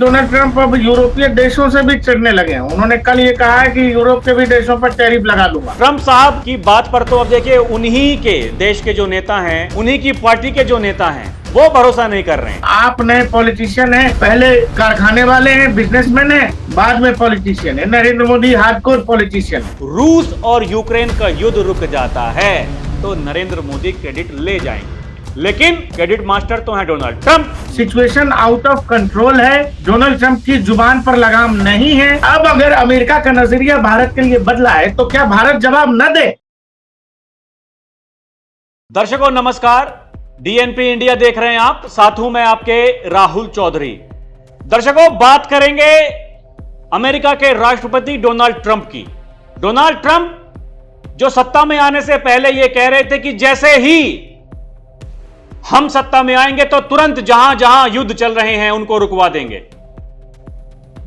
Donald Trump अब यूरोपीय देशों से भी चिढ़ने लगे हैं। उन्होंने कल ये कहा है कि यूरोप के भी देशों पर टैरिफ लगा दूंगा। ट्रंप साहब की बात पर तो अब देखिए उन्हीं के देश के जो नेता हैं, उन्हीं की पार्टी के जो नेता हैं, वो भरोसा नहीं कर रहे हैं। आप नए पॉलिटिशियन हैं, पहले कारखाने वाले हैं, बिजनेसमैन हैं, बाद में पॉलिटिशियन है। Narendra Modi hardcore politician. रूस और यूक्रेन का युद्ध रुक जाता है तो नरेंद्र मोदी क्रेडिट ले जाएंगे, लेकिन क्रेडिट मास्टर तो है Donald Trump. Situation out of control है, डोनाल्ड ट्रंप की जुबान पर लगाम नहीं है। अब अगर अमेरिका का नजरिया भारत के लिए बदला है तो क्या भारत जवाब न दे? दर्शकों नमस्कार, डीएनपी इंडिया देख रहे हैं आप, साथ हूं मैं आपके राहुल चौधरी। दर्शकों बात करेंगे अमेरिका के राष्ट्रपति डोनाल्ड ट्रंप की। डोनाल्ड ट्रंप जो सत्ता में आने से पहले यह कह रहे थे कि जैसे ही हम सत्ता में आएंगे तो तुरंत जहां जहां युद्ध चल रहे हैं उनको रुकवा देंगे।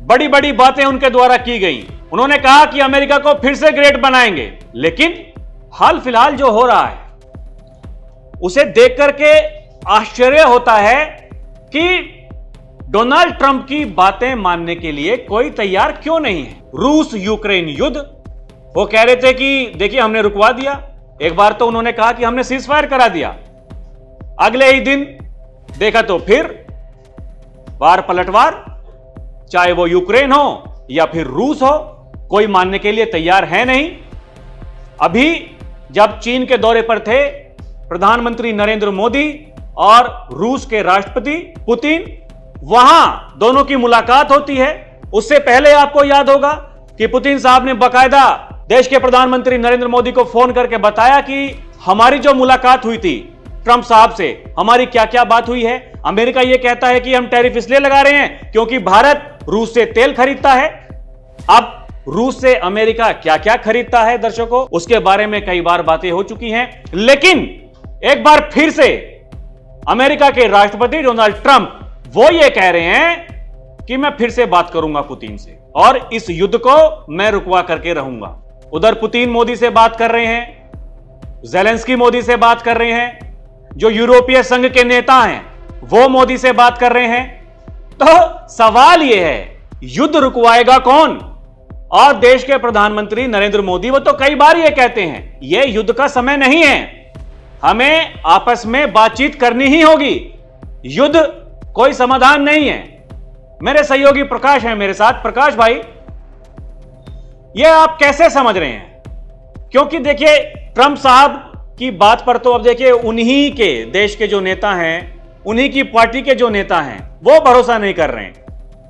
बड़ी बड़ी बातें उनके द्वारा की गई। उन्होंने कहा कि अमेरिका को फिर से ग्रेट बनाएंगे, लेकिन हाल फिलहाल जो हो रहा है उसे देख करके आश्चर्य होता है कि डोनाल्ड ट्रंप की बातें मानने के लिए कोई तैयार क्यों नहीं है। रूस यूक्रेन युद्ध, वो कह रहे थे कि देखिए हमने रुकवा दिया। एक बार तो उन्होंने कहा कि हमने सीज फायर करा दिया, अगले ही दिन देखा तो फिर वार पलटवार, चाहे वो यूक्रेन हो या फिर रूस हो, कोई मानने के लिए तैयार है नहीं। अभी जब चीन के दौरे पर थे प्रधानमंत्री नरेंद्र मोदी और रूस के राष्ट्रपति पुतिन, वहां दोनों की मुलाकात होती है। उससे पहले आपको याद होगा कि पुतिन साहब ने बकायदा देश के प्रधानमंत्री नरेंद्र मोदी को फोन करके बताया कि हमारी जो मुलाकात हुई थी ट्रंप साहब से, हमारी क्या क्या बात हुई है। अमेरिका यह कहता है कि हम टैरिफ इसलिए लगा रहे हैं क्योंकि भारत रूस से तेल खरीदता है। अब रूस से अमेरिका क्या क्या खरीदता है दर्शकों, उसके बारे में कई बार बातें हो चुकी हैं, लेकिन एक बार फिर से अमेरिका के राष्ट्रपति डोनाल्ड ट्रंप वो ये कह रहे हैं कि मैं फिर से बात करूंगा पुतिन से और इस युद्ध को मैं रुकवा करके रहूंगा। उधर पुतिन मोदी से बात कर रहे हैं, ज़ेलेंस्की मोदी से बात कर रहे हैं, जो यूरोपीय संघ के नेता हैं वो मोदी से बात कर रहे हैं। तो सवाल यह है युद्ध रुकवाएगा कौन? और देश के प्रधानमंत्री नरेंद्र मोदी वो तो कई बार यह कहते हैं यह युद्ध का समय नहीं है, हमें आपस में बातचीत करनी ही होगी, युद्ध कोई समाधान नहीं है। मेरे सहयोगी प्रकाश हैं मेरे साथ। प्रकाश भाई, यह आप कैसे समझ रहे हैं? क्योंकि देखिए ट्रंप साहब की बात पर तो अब देखिए उन्हीं के देश के जो नेता हैं, उन्हीं की पार्टी के जो नेता हैं, वो भरोसा नहीं कर रहे हैं,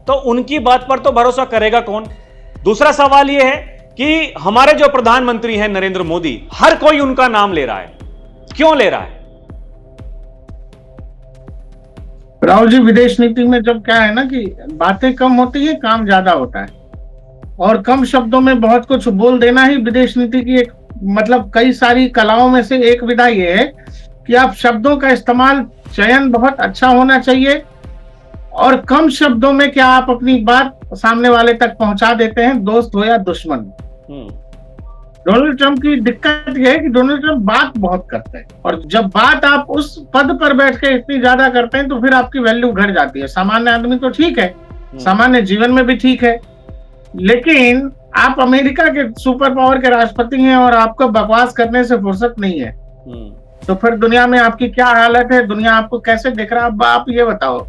तो उनकी बात पर तो भरोसा करेगा कौन? दूसरा सवाल यह है कि हमारे जो प्रधानमंत्री हैं नरेंद्र मोदी, हर कोई उनका नाम ले रहा है, क्यों ले रहा है? राहुल जी, विदेश नीति में जब क्या है ना कि बातें कम होती है, काम ज्यादा होता है, और कम शब्दों में बहुत कुछ बोल देना ही विदेश नीति की एक मतलब कई सारी कलाओं में से एक विधा यह है कि आप शब्दों का इस्तेमाल चयन बहुत अच्छा होना चाहिए और कम शब्दों में क्या आप अपनी बात सामने वाले तक पहुंचा देते हैं, दोस्त हो या दुश्मन। डोनाल्ड ट्रंप की दिक्कत यह है कि डोनाल्ड ट्रंप बात बहुत करते हैं और जब बात आप उस पद पर बैठ के इतनी ज्यादा करते हैं तो फिर आपकी वैल्यू घट जाती है। सामान्य आदमी तो ठीक है, सामान्य जीवन में भी ठीक है, लेकिन आप अमेरिका के सुपर पावर के राष्ट्रपति हैं और आपको बकवास करने से फुर्सत नहीं है, तो फिर दुनिया में आपकी क्या हालत है, दुनिया आपको कैसे देख रहा है, आप ये बताओ।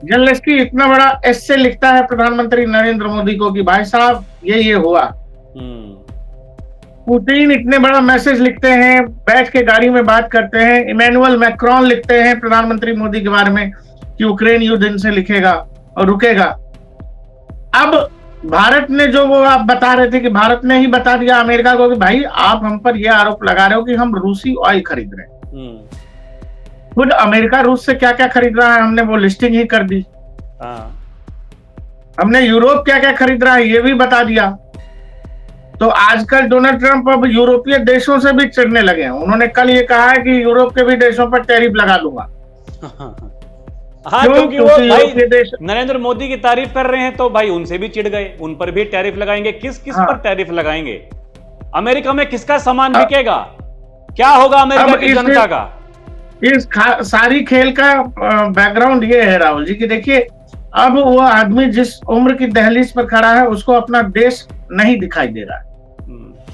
ज़ेलेंस्की इतना बड़ा एस्से लिखता है प्रधानमंत्री नरेंद्र मोदी को कि भाई साहब ये हुआ। पुतिन इतने बड़ा मैसेज लिखते हैं, बैठ के गाड़ी में बात करते हैं। इमैनुअल मैक्रोन लिखते हैं प्रधानमंत्री मोदी के बारे में कि यूक्रेन युद्ध इनसे लिखेगा और रुकेगा। अब भारत ने जो वो आप बता रहे थे कि भारत ने ही बता दिया अमेरिका को कि भाई आप हम पर यह आरोप लगा रहे हो कि हम रूसी ऑयल खरीद रहे हैं। खुद अमेरिका रूस से क्या क्या खरीद रहा है हमने वो लिस्टिंग ही कर दी। हमने यूरोप क्या क्या खरीद रहा है ये भी बता दिया। तो आजकल डोनाल्ड ट्रंप अब यूरोपीय देशों से भी चिढ़ने लगे हैं। उन्होंने कल ये कहा है कि यूरोप के भी देशों पर टैरिफ लगा दूंगा। हाँ, क्योंकि वो भाई नरेंद्र मोदी की तारीफ कर रहे हैं तो भाई उनसे भी चिढ़ गए, उन पर भी टैरिफ लगाएंगे। किस किस पर टैरिफ लगाएंगे? अमेरिका में किसका सामान बिकेगा? क्या होगा अमेरिका की जनता का? इस सारी खेल का बैकग्राउंड ये है राहुल जी कि देखिए अब वो आदमी जिस उम्र की दहलीज पर खड़ा है उसको अपना देश नहीं दिखाई दे रहा है।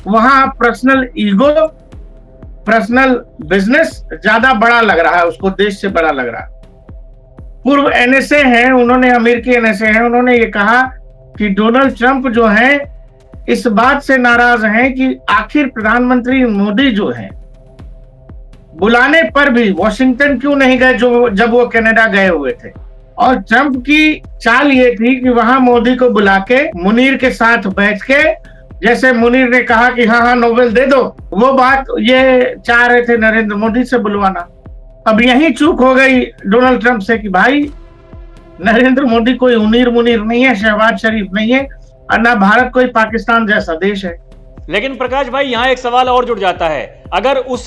वहां पर्सनल ईगो, पर्सनल बिजनेस ज्यादा बड़ा लग रहा है उसको, देश से बड़ा लग रहा है। पूर्व एनएसए हैं, उन्होंने, अमेरिकी एनएसए हैं, उन्होंने ये कहा कि डोनाल्ड ट्रंप जो है इस बात से नाराज हैं कि आखिर प्रधानमंत्री मोदी जो है बुलाने पर भी वॉशिंगटन क्यों नहीं गए जो जब वो कनाडा गए हुए थे। और ट्रंप की चाल ये थी कि वहां मोदी को बुला के मुनीर के साथ बैठ के, जैसे मुनीर ने कहा कि हाँ हाँ नोबेल दे दो, वो बात ये चाह रहे थे नरेंद्र मोदी से बुलवाना। अब यही चूक हो गई डोनाल्ड ट्रंप से कि भाई नरेंद्र मोदी कोई उनीर मुनीर नहीं है, शहबाज शरीफ नहीं है, और ना भारत कोई पाकिस्तान जैसा देश है। लेकिन प्रकाश भाई यहां एक सवाल और जुड़ जाता है, अगर उस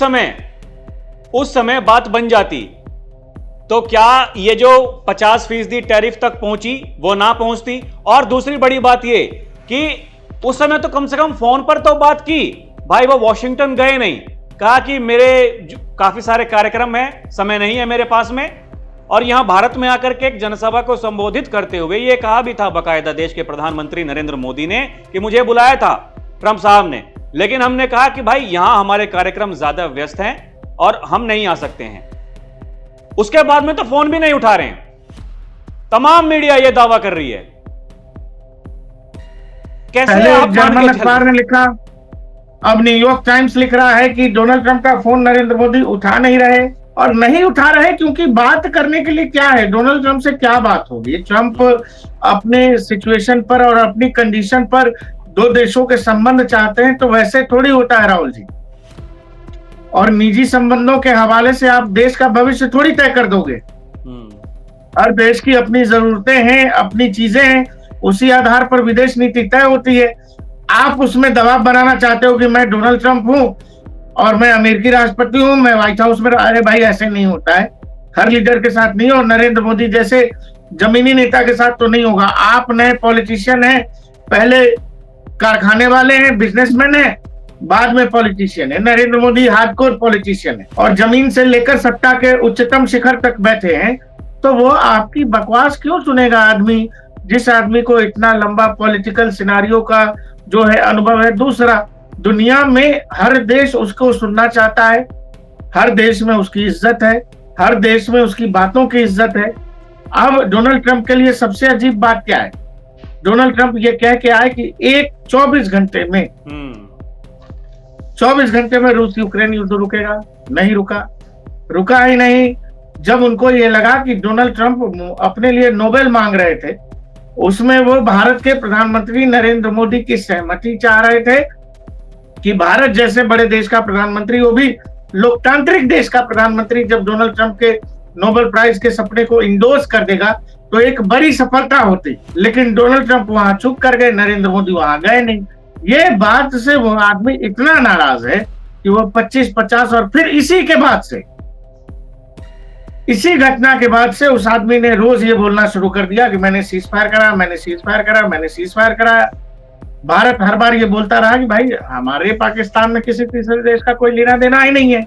समय बात बन जाती तो क्या ये जो 50% टैरिफ तक पहुंची वो ना पहुंचती? और दूसरी बड़ी बात ये कि उस समय तो कम से कम फोन पर तो बात की, भाई वो वॉशिंगटन गए नहीं, कहा कि मेरे काफी सारे कार्यक्रम हैं, समय नहीं है मेरे पास में। और यहां भारत में आकर के एक जनसभा को संबोधित करते हुए ये कहा भी था बाकायदा देश के प्रधानमंत्री नरेंद्र मोदी ने कि मुझे बुलाया था ट्रंप साहब ने, लेकिन हमने कहा कि भाई यहां हमारे कार्यक्रम ज्यादा व्यस्त हैं और हम नहीं आ सकते हैं। उसके बाद में तो फोन भी नहीं उठा रहे हैं। तमाम मीडिया यह दावा कर रही है। कैसे आप जर्मन अखबार ने लिखा, अब न्यूयॉर्क टाइम्स लिख रहा है कि डोनाल्ड ट्रंप का फोन नरेंद्र मोदी उठा नहीं रहे, और नहीं उठा रहे क्योंकि बात करने के लिए क्या है, डोनाल्ड ट्रंप से क्या बात होगी। ट्रंप अपने सिचुएशन पर और अपनी कंडीशन पर दो देशों के संबंध चाहते हैं, तो वैसे थोड़ी होता है राहुल जी। और निजी संबंधों के हवाले से आप देश का भविष्य थोड़ी तय कर दोगे। हर देश की अपनी जरूरतें हैं, अपनी चीजें हैं, उसी आधार पर विदेश नीति तय होती है। आप उसमें दबाव बनाना चाहते हो कि मैं डोनाल्ड ट्रंप हूं और मैं अमेरिकी राष्ट्रपति हूं, मैं व्हाइट हाउस में, अरे भाई ऐसे नहीं होता है। हर लीडर के साथ नहीं, और नरेंद्र मोदी जैसे जमीनी नेता के साथ तो नहीं होगा। आप नए पॉलिटिशियन हैं, पहले कारखाने वाले हैं, बिजनेसमैन हैं, बाद में पॉलिटिशियन है। नरेंद्र मोदी हार्डकोर पॉलिटिशियन है और जमीन से लेकर सत्ता के उच्चतम शिखर तक बैठे हैं। तो वो आपकी बकवास क्यों सुनेगा आदमी, जिस आदमी को इतना लंबा पॉलिटिकल सिनारियो का जो है अनुभव है। दूसरा, दुनिया में हर देश उसको सुनना चाहता है, हर देश में उसकी इज्जत है, हर देश में उसकी बातों की इज्जत है। अब डोनाल्ड ट्रंप के लिए सबसे अजीब बात क्या है, डोनाल्ड ट्रंप ये कह के आए कि 24 घंटे में 24 घंटे में रूस यूक्रेन युद्ध रुकेगा। नहीं रुका, रुका ही नहीं। जब उनको ये लगा कि डोनाल्ड ट्रंप अपने लिए नोबेल मांग रहे थे, उसमें वो भारत के प्रधानमंत्री नरेंद्र मोदी की सहमति चाह रहे थे कि भारत जैसे बड़े देश का प्रधानमंत्री, वो भी लोकतांत्रिक देश का प्रधानमंत्री, जब डोनाल्ड ट्रंप के नोबेल प्राइज के सपने को इंडोर्स कर देगा तो एक बड़ी सफलता होती। लेकिन डोनाल्ड ट्रंप वहां चुप कर गए, नरेंद्र मोदी वहां गए नहीं। ये बात से वो आदमी इतना नाराज है कि वो 25-50, और फिर इसी के बाद से, इसी घटना के बाद से उस आदमी ने रोज ये बोलना शुरू कर दिया कि मैंने सीज फायर करा, मैंने सीज फायर करा, मैंने सीज फायर कराया। भारत हर बार ये बोलता रहा कि भाई हमारे पाकिस्तान में किसी तीसरे देश का कोई लेना देना ही नहीं है।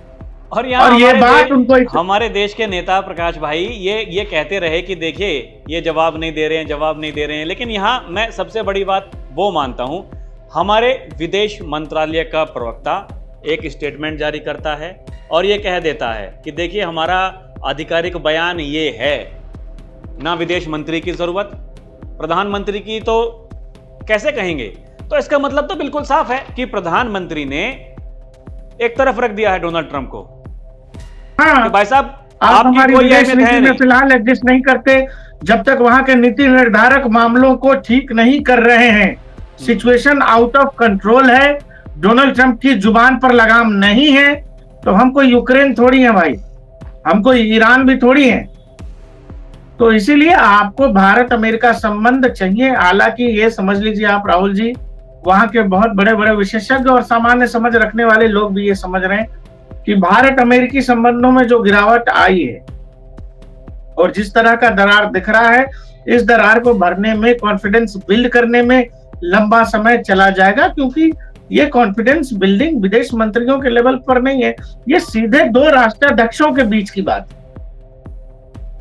और ये बात उनको, हमारे देश के नेता प्रकाश भाई ये कहते रहे कि देखिए ये जवाब नहीं दे रहे हैं, जवाब नहीं दे रहे हैं। लेकिन यहाँ मैं सबसे बड़ी बात वो मानता हूं, हमारे विदेश मंत्रालय का प्रवक्ता एक स्टेटमेंट जारी करता है और ये कह देता है कि देखिए हमारा आधिकारिक बयान ये है, ना विदेश मंत्री की जरूरत, प्रधानमंत्री की तो कैसे कहेंगे। तो इसका मतलब तो बिल्कुल साफ है कि प्रधानमंत्री ने एक तरफ रख दिया है डोनाल्ड ट्रंप को। हाँ, भाई साहब आप हमारी विदेश नीति में फिलहाल एडजस्ट नहीं करते जब तक वहां के नीति निर्धारक मामलों को ठीक नहीं कर रहे हैं। सिचुएशन आउट ऑफ कंट्रोल है, डोनाल्ड ट्रंप की जुबान पर लगाम नहीं है। तो हम कोई यूक्रेन थोड़ी है भाई, हम कोई ईरान भी थोड़ी है। तो इसीलिए आपको भारत अमेरिका संबंध चाहिए। हालांकि ये समझ लीजिए आप राहुल जी, वहां के बहुत बड़े बड़े विशेषज्ञ और सामान्य समझ रखने वाले लोग भी ये समझ रहे हैं कि भारत अमेरिकी संबंधों में जो गिरावट आई है और जिस तरह का दरार दिख रहा है, इस दरार को भरने में, कॉन्फिडेंस बिल्ड करने में लंबा समय चला जाएगा। क्योंकि ये कॉन्फिडेंस बिल्डिंग विदेश मंत्रियों के लेवल पर नहीं है, ये सीधे दो राष्ट्राध्यक्षों के बीच की बात है।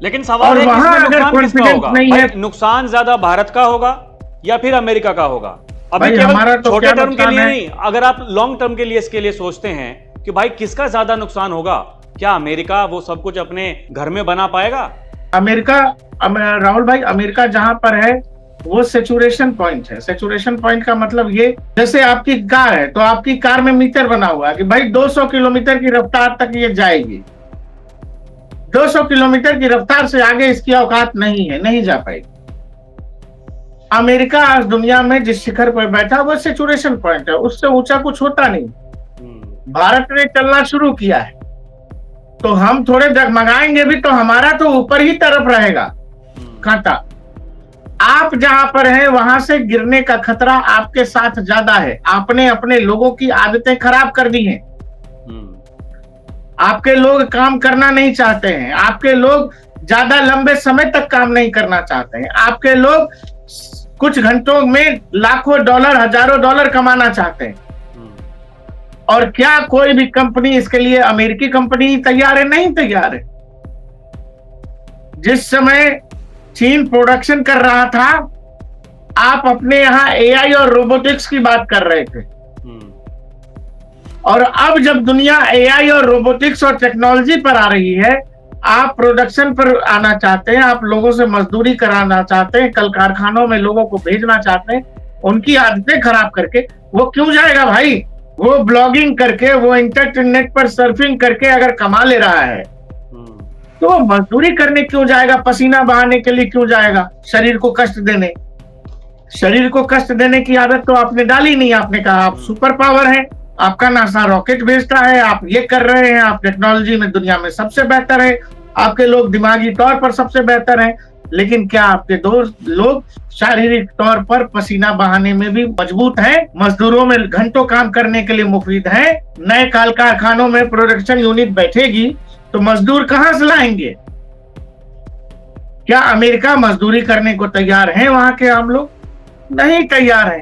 लेकिन सवाल और है कि वहां इसमें अगर नुकसान किसका कॉन्फिडेंस होगा नहीं भाई? है, नुकसान ज्यादा भारत का होगा या फिर अमेरिका का होगा? अभी भाई केवल हमारा तो छोटे क्या टर्म के नुकसान लिए है। नहीं, अगर आप लॉन्ग टर्म के लिए इसके लिए सोचते हैं कि भाई किसका ज्यादा नुकसान होगा, क्या अमेरिका वो सब कुछ अपने घर में बना पाएगा? अमेरिका, राहुल भाई, अमेरिका जहां पर है वो सेचुरेशन पॉइंट है। सेचुरेशन पॉइंट का मतलब ये, जैसे आपकी कार है तो आपकी कार में मीटर बना हुआ है कि भाई 200 किलोमीटर की रफ्तार तक ये जाएगी, 200 किलोमीटर की रफ्तार से आगे इसकी औकात नहीं है, नहीं जा पाएगी। अमेरिका आज दुनिया में जिस शिखर पर बैठा वो सेचुरेशन पॉइंट है, उससे ऊंचा कुछ होता नहीं। भारत ने चलना शुरू किया है तो हम थोड़े डगमगाएंगे भी तो हमारा तो ऊपर ही तरफ रहेगा कांटा। आप जहां पर हैं वहां से गिरने का खतरा आपके साथ ज्यादा है। आपने अपने लोगों की आदतें खराब कर दी हैं। आपके लोग काम करना नहीं चाहते हैं, आपके लोग ज्यादा लंबे समय तक काम नहीं करना चाहते हैं, आपके लोग कुछ घंटों में लाखों डॉलर, हजारों डॉलर कमाना चाहते हैं। और क्या कोई भी कंपनी इसके लिए, अमेरिकी कंपनी तैयार है? नहीं तैयार है। जिस समय चीन प्रोडक्शन कर रहा था, आप अपने यहां एआई और रोबोटिक्स की बात कर रहे थे, और अब जब दुनिया एआई और रोबोटिक्स और टेक्नोलॉजी पर आ रही है, आप प्रोडक्शन पर आना चाहते हैं, आप लोगों से मजदूरी कराना चाहते हैं, कल कारखानों में लोगों को भेजना चाहते हैं, उनकी आदतें खराब करके। वो क्यों जाएगा भाई? वो ब्लॉगिंग करके, वो इंटरनेट पर सर्फिंग करके अगर कमा ले रहा है तो वो मजदूरी करने क्यों जाएगा? पसीना बहाने के लिए क्यों जाएगा? शरीर को कष्ट देने। शरीर को कष्ट देने की आदत तो आपने डाली नहीं। आपने कहा आप सुपर पावर हैं, आपका नासा रॉकेट भेजता है, आप ये कर रहे हैं, आप टेक्नोलॉजी में दुनिया में सबसे बेहतर है, आपके लोग दिमागी तौर पर सबसे बेहतर हैं। लेकिन क्या आपके दोस्त लोग शारीरिक तौर पर पसीना बहाने में भी मजबूत हैं? मजदूरों में घंटों काम करने के लिए मुफीद हैं? नए कल कारखानों में प्रोडक्शन यूनिट बैठेगी तो मजदूर कहां से लाएंगे? क्या अमेरिका मजदूरी करने को तैयार है? वहां के आम लोग नहीं तैयार है।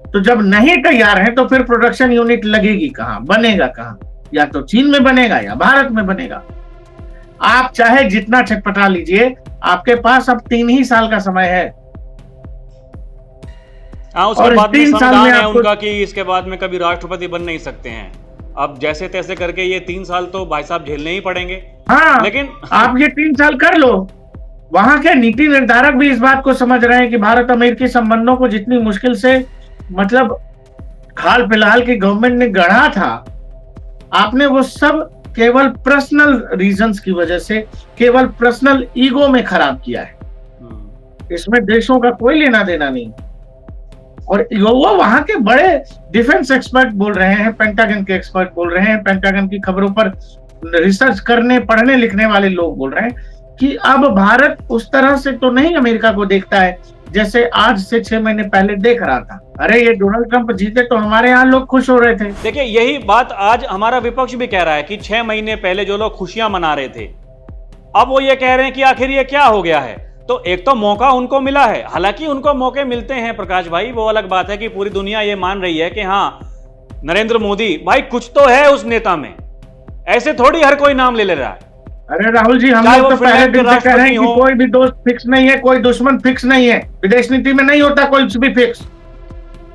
तो जब नहीं तैयार है तो फिर प्रोडक्शन यूनिट लगेगी कहां, बनेगा कहां? या तो चीन में बनेगा या भारत में बनेगा। आप चाहे जितना छटपटा लीजिए, आपके पास अब 3 ही साल का समय है। उसके बाद में संविधान है उनका कि इसके बाद में कभी राष्ट्रपति बन नहीं सकते हैं। अब जैसे तैसे करके ये 3 साल तो भाई साहब झेलने ही पड़ेंगे। हाँ, लेकिन आप ये 3 साल कर लो। वहां के नीति निर्धारक भी इस बात को समझ रहे हैं कि भारत अमेरिकी संबंधों को जितनी मुश्किल से, मतलब हाल फिलहाल की गवर्नमेंट ने गढ़ा था, आपने वो सब केवल पर्सनल रीजंस की वजह से, केवल पर्सनल ईगो में खराब किया है। इसमें देशों का कोई लेना देना नहीं। और वो वहां के बड़े डिफेंस एक्सपर्ट बोल रहे हैं, पेंटागन के एक्सपर्ट बोल रहे हैं, पेंटागन की खबरों पर रिसर्च करने, पढ़ने लिखने वाले लोग बोल रहे हैं कि अब भारत उस तरह से तो नहीं अमेरिका को देखता है जैसे आज से 6 महीने पहले देख रहा था। अरे ये डोनाल्ड ट्रंप जीते तो हमारे यहाँ लोग खुश हो रहे थे। देखिए, यही बात आज हमारा विपक्ष भी कह रहा है कि 6 महीने पहले जो लोग खुशियां मना रहे थे, अब वो ये कह रहे हैं कि आखिर ये क्या हो गया है। तो एक तो मौका उनको मिला है, हालांकि उनको मौके मिलते हैं प्रकाश भाई, वो अलग बात है कि पूरी दुनिया ये मान रही है कि हाँ नरेंद्र मोदी भाई कुछ तो है उस नेता में, ऐसे थोड़ी हर कोई नाम ले रहा है। अरे राहुल जी, हम लोग तो पहले दिन से कह रहे हैं कि कोई भी दोस्त फिक्स नहीं है, कोई दुश्मन फिक्स नहीं है। विदेश नीति में नहीं होता कोई भी फिक्स।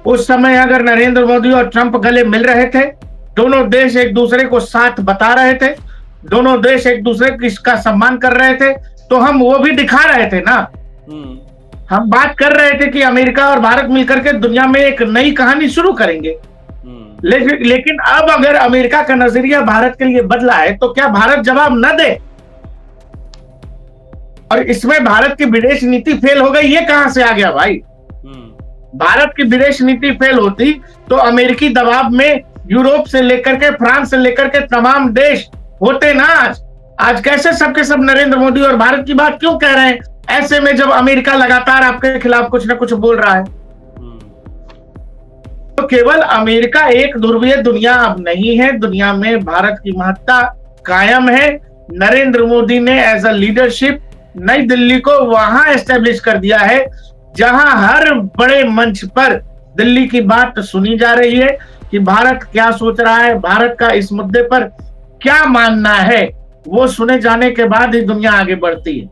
उस समय अगर नरेंद्र मोदी और ट्रंप गले मिल रहे थे, दोनों देश एक दूसरे को साथ बता रहे थे, दोनों देश एक दूसरे का सम्मान कर रहे थे, तो हम वो भी दिखा रहे थे ना। हम बात कर रहे थे कि अमेरिका और भारत मिलकर के दुनिया में एक नई कहानी शुरू करेंगे। लेकिन अब अगर अमेरिका का नजरिया भारत के लिए बदला है तो क्या भारत जवाब न दे? और इसमें भारत की विदेश नीति फेल हो गई, ये कहां से आ गया भाई? भारत की विदेश नीति फेल होती तो अमेरिकी दबाव में यूरोप से लेकर के, फ्रांस से लेकर के तमाम देश होते ना। आज कैसे सबके सब नरेंद्र मोदी और भारत की बात क्यों कह रहे हैं ऐसे में, जब अमेरिका लगातार आपके खिलाफ कुछ ना कुछ बोल रहा है? तो केवल अमेरिका एक ध्रुवीय दुनिया अब नहीं है। दुनिया में भारत की महत्ता कायम है। नरेंद्र मोदी ने एज अ लीडरशिप नई दिल्ली को वहां एस्टेब्लिश कर दिया है जहां हर बड़े मंच पर दिल्ली की बात सुनी जा रही है कि भारत क्या सोच रहा है, भारत का इस मुद्दे पर क्या मानना है। वो सुने जाने के बाद ही दुनिया आगे बढ़ती है।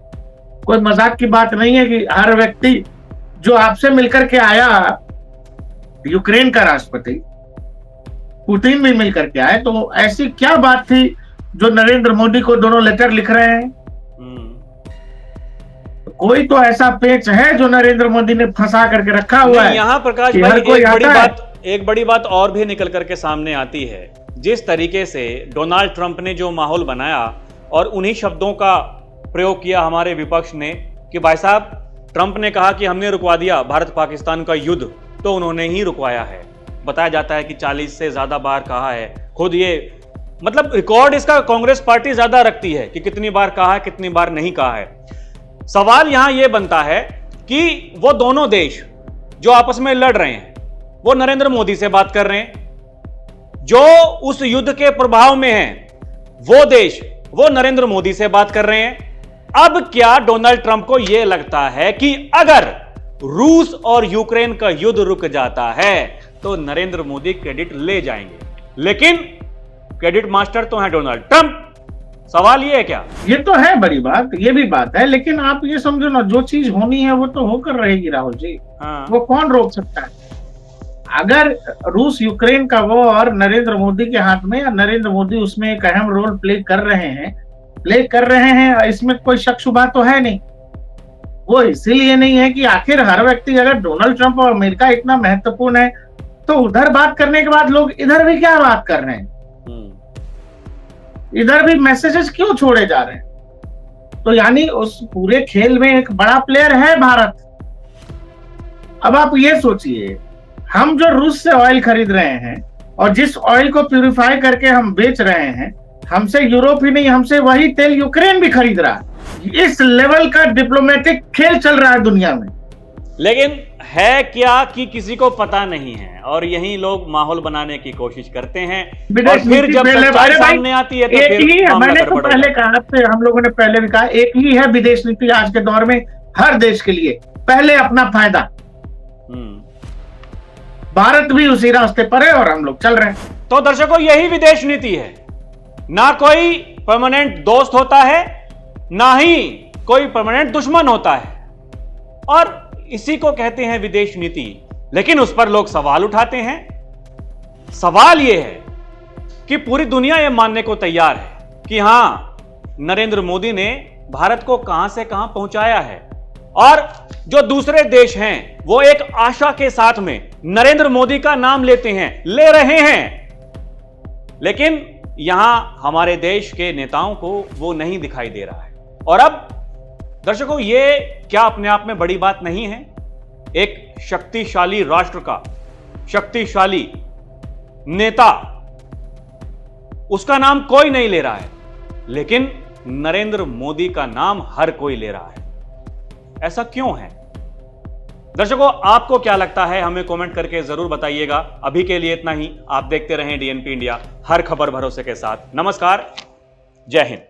कोई मजाक की बात नहीं है कि हर व्यक्ति जो आपसे मिलकर के आया, यूक्रेन का राष्ट्रपति पुतिन भी मिलकर के आए, तो ऐसी क्या बात थी जो नरेंद्र मोदी को दोनों लेटर लिख रहे हैं? कोई तो ऐसा पेच है जो नरेंद्र मोदी ने फंसा करके रखा हुआ है। यहाँ प्रकाश भाई एक बड़ी बात और भी निकल करके सामने आती है। जिस तरीके से डोनाल्ड ट्रंप ने जो माहौल बनाया और उन्हीं शब्दों का प्रयोग किया हमारे विपक्ष ने कि भाई साहब, ट्रंप ने कहा कि हमने रुकवा दिया भारत पाकिस्तान का युद्ध, तो उन्होंने ही रुकवाया है। बताया जाता है कि 40 से ज्यादा बार कहा है। खुद ये मतलब रिकॉर्ड इसका कांग्रेस पार्टी ज्यादा रखती है कि कितनी बार कहा है, कितनी बार नहीं कहा है। सवाल यहां यह बनता है कि वो दोनों देश जो आपस में लड़ रहे हैं वो नरेंद्र मोदी से बात कर रहे हैं, जो उस युद्ध के प्रभाव में हैं वो देश वो नरेंद्र मोदी से बात कर रहे हैं। अब क्या डोनाल्ड ट्रंप को यह लगता है कि अगर रूस और यूक्रेन का युद्ध रुक जाता है तो नरेंद्र मोदी क्रेडिट ले जाएंगे, लेकिन क्रेडिट मास्टर तो है डोनाल्ड ट्रंप। सवाल ये है क्या? ये तो है बड़ी बात, ये भी बात है, लेकिन आप ये समझो ना, जो चीज होनी है वो तो होकर रहेगी राहुल जी। हाँ। वो कौन रोक सकता है? अगर रूस यूक्रेन का वॉर नरेंद्र मोदी के हाथ में, या नरेंद्र मोदी उसमें एक अहम रोल प्ले कर रहे हैं, इसमें कोई शक शुबा तो है नहीं। वो इसीलिए नहीं है कि आखिर हर व्यक्ति, अगर डोनाल्ड ट्रंप और अमेरिका इतना महत्वपूर्ण है तो उधर बात करने के बाद लोग इधर भी क्या बात कर रहे हैं, इधर भी मैसेजेस क्यों छोड़े जा रहे हैं? तो यानी उस पूरे खेल में एक बड़ा प्लेयर है भारत। अब आप ये सोचिए, हम जो रूस से ऑयल खरीद रहे हैं और जिस ऑयल को प्यूरिफाई करके हम बेच रहे हैं, हमसे यूरोप ही नहीं, हमसे वही तेल यूक्रेन भी खरीद रहा है। इस लेवल का डिप्लोमेटिक खेल चल रहा है दुनिया में। लेकिन है क्या कि किसी को पता नहीं है और यही लोग माहौल बनाने की कोशिश करते हैं, और फिर जब सच्चाई सामने आती है तो एक ही है। मैंने तो पहले कहा, हम लोगों ने पहले भी कहा, एक ही है विदेश नीति आज के दौर में हर देश के लिए, पहले अपना फायदा। भारत भी उसी रास्ते पर है और हम लोग चल रहे हैं। तो दर्शकों, यही विदेश नीति है। ना कोई परमानेंट दोस्त होता है, ना ही कोई परमानेंट दुश्मन होता है, और इसी को कहते हैं विदेश नीति। लेकिन उस पर लोग सवाल उठाते हैं। सवाल यह है कि पूरी दुनिया यह मानने को तैयार है कि हां, नरेंद्र मोदी ने भारत को कहां से कहां पहुंचाया है, और जो दूसरे देश हैं वो एक आशा के साथ में नरेंद्र मोदी का नाम लेते हैं, ले रहे हैं। लेकिन यहां हमारे देश के नेताओं को वो नहीं दिखाई दे रहा है। और अब दर्शकों, ये क्या अपने आप में बड़ी बात नहीं है? एक शक्तिशाली राष्ट्र का शक्तिशाली नेता, उसका नाम कोई नहीं ले रहा है, लेकिन नरेंद्र मोदी का नाम हर कोई ले रहा है। ऐसा क्यों है? दर्शकों, आपको क्या लगता है? हमें कमेंट करके जरूर बताइएगा। अभी के लिए इतना ही। आप देखते रहें डीएनपी इंडिया, हर खबर भरोसे के साथ। नमस्कार, जय हिंद।